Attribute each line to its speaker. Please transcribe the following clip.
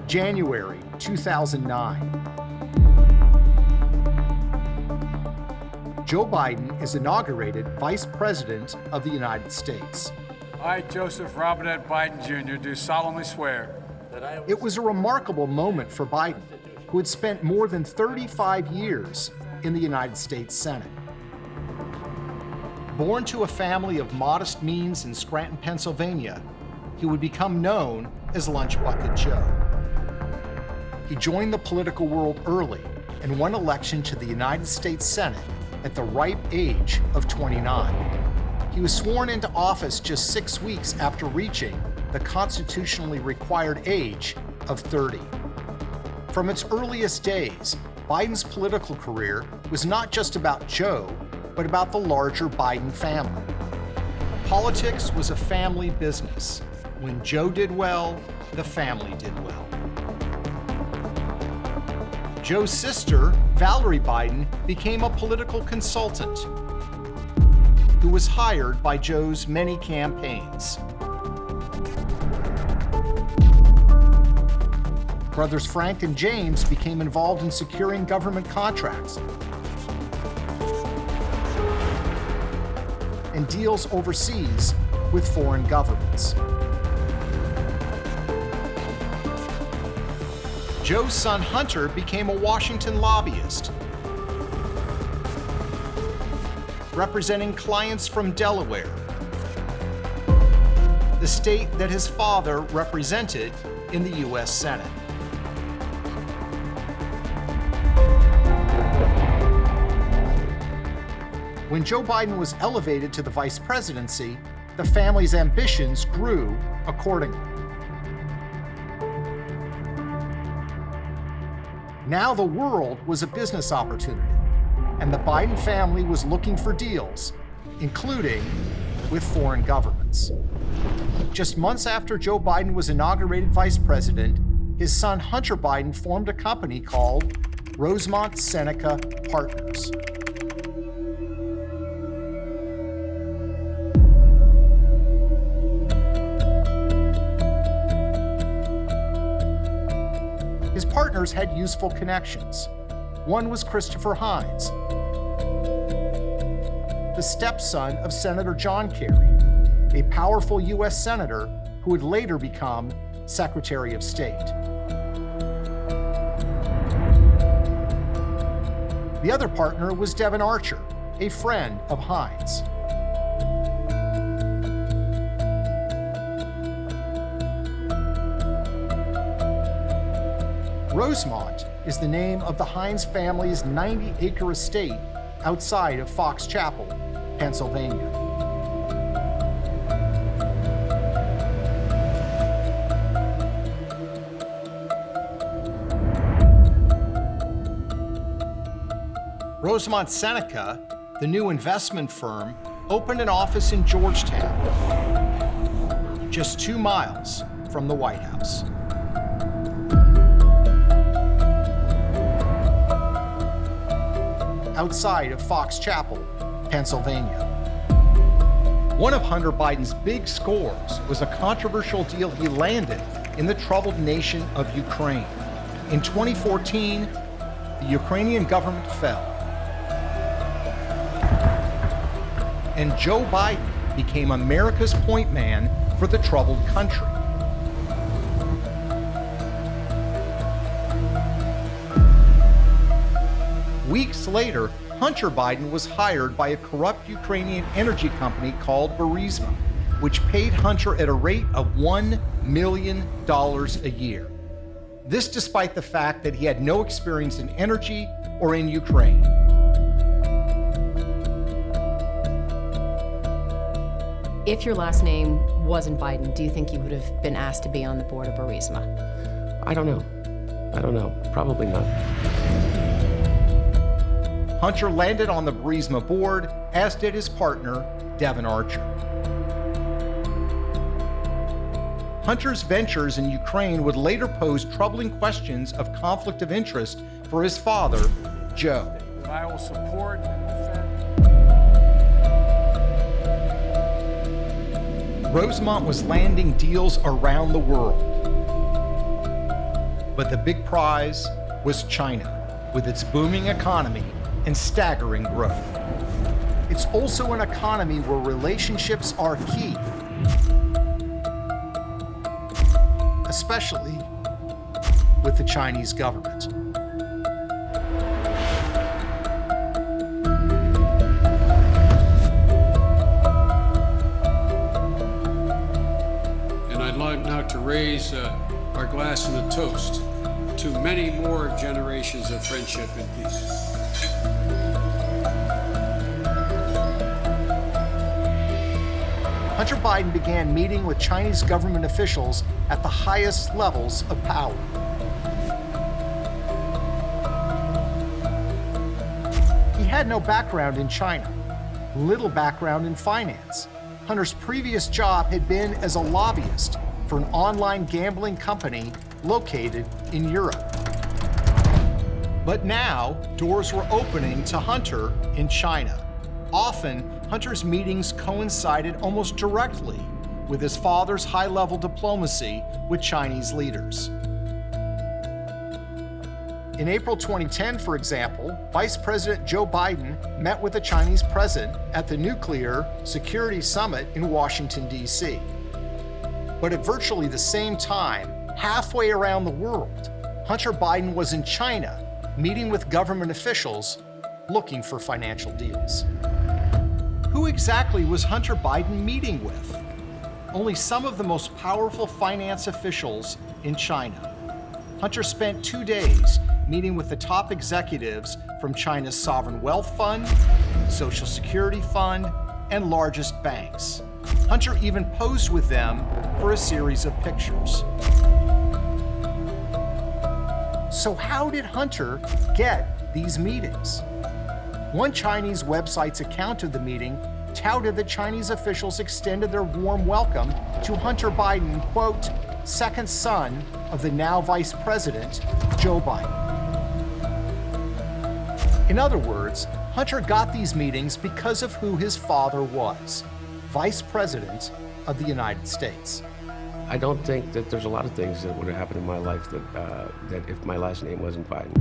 Speaker 1: January 2009. Joe Biden is inaugurated Vice President of the United States.
Speaker 2: I, Joseph Robinette Biden Jr., do solemnly swear that
Speaker 1: It was a remarkable moment for Biden, who had spent more than 35 years in the United States Senate. Born to a family of modest means in Scranton, Pennsylvania, he would become known as Lunch Bucket Joe. He joined the political world early and won election to the United States Senate at the ripe age of 29. He was sworn into office just 6 weeks after reaching the constitutionally required age of 30. From its earliest days, Biden's political career was not just about Joe, but about the larger Biden family. Politics was a family business. When Joe did well, the family did well. Joe's sister, Valerie Biden, became a political consultant who was hired by Joe's many campaigns. Brothers Frank and James became involved in securing government contracts and deals overseas with foreign governments. Joe's son Hunter became a Washington lobbyist, representing clients from Delaware, the state that his father represented in the U.S. Senate. When Joe Biden was elevated to the vice presidency, the family's ambitions grew accordingly. Now the world was a business opportunity, and the Biden family was looking for deals, including with foreign governments. Just months after Joe Biden was inaugurated vice president, his son Hunter Biden formed a company called Rosemont Seneca Partners. His partners had useful connections. One was Christopher Heinz, the stepson of Senator John Kerry, a powerful U.S. senator who would later become Secretary of State. The other partner was Devon Archer, a friend of Heinz. Rosemont is the name of the Heinz family's 90-acre estate outside of Fox Chapel, Pennsylvania. Rosemont Seneca, the new investment firm, opened an office in Georgetown, just 2 miles from the White House. Outside of Fox Chapel, Pennsylvania. One of Hunter Biden's big scores was a controversial deal he landed in the troubled nation of Ukraine. In 2014, the Ukrainian government fell, and Joe Biden became America's point man for the troubled country. Weeks later, Hunter Biden was hired by a corrupt Ukrainian energy company called Burisma, which paid Hunter at a rate of $1 million a year. This despite the fact that he had no experience in energy or in Ukraine.
Speaker 3: If your last name wasn't Biden, do you think you would have been asked to be on the board of Burisma?
Speaker 4: I don't know. Probably not.
Speaker 1: Hunter landed on the Burisma board, as did his partner, Devon Archer. Hunter's ventures in Ukraine would later pose troubling questions of conflict of interest for his father, Joe.
Speaker 2: I will support and defend.
Speaker 1: Rosemont was landing deals around the world. But the big prize was China, with its booming economy and staggering growth. It's also an economy where relationships are key, especially with the Chinese government.
Speaker 2: And I'd like now to raise our glass in a toast to many more generations of friendship and peace.
Speaker 1: Hunter Biden began meeting with Chinese government officials at the highest levels of power. He had no background in China, little background in finance. Hunter's previous job had been as a lobbyist for an online gambling company located in Europe. But now, doors were opening to Hunter in China. Often, Hunter's meetings coincided almost directly with his father's high-level diplomacy with Chinese leaders. In April 2010, for example, Vice President Joe Biden met with the Chinese president at the Nuclear Security Summit in Washington, D.C. But at virtually the same time, halfway around the world, Hunter Biden was in China, meeting with government officials looking for financial deals. Who exactly was Hunter Biden meeting with? Only some of the most powerful finance officials in China. Hunter spent 2 days meeting with the top executives from China's sovereign wealth fund, Social Security fund, and largest banks. Hunter even posed with them for a series of pictures. So how did Hunter get these meetings? One Chinese website's account of the meeting touted that Chinese officials extended their warm welcome to Hunter Biden, quote, second son of the now Vice President, Joe Biden. In other words, Hunter got these meetings because of who his father was, Vice President of the United States.
Speaker 4: I don't think that there's a lot of things that would have happened in my life that if my last name wasn't Biden.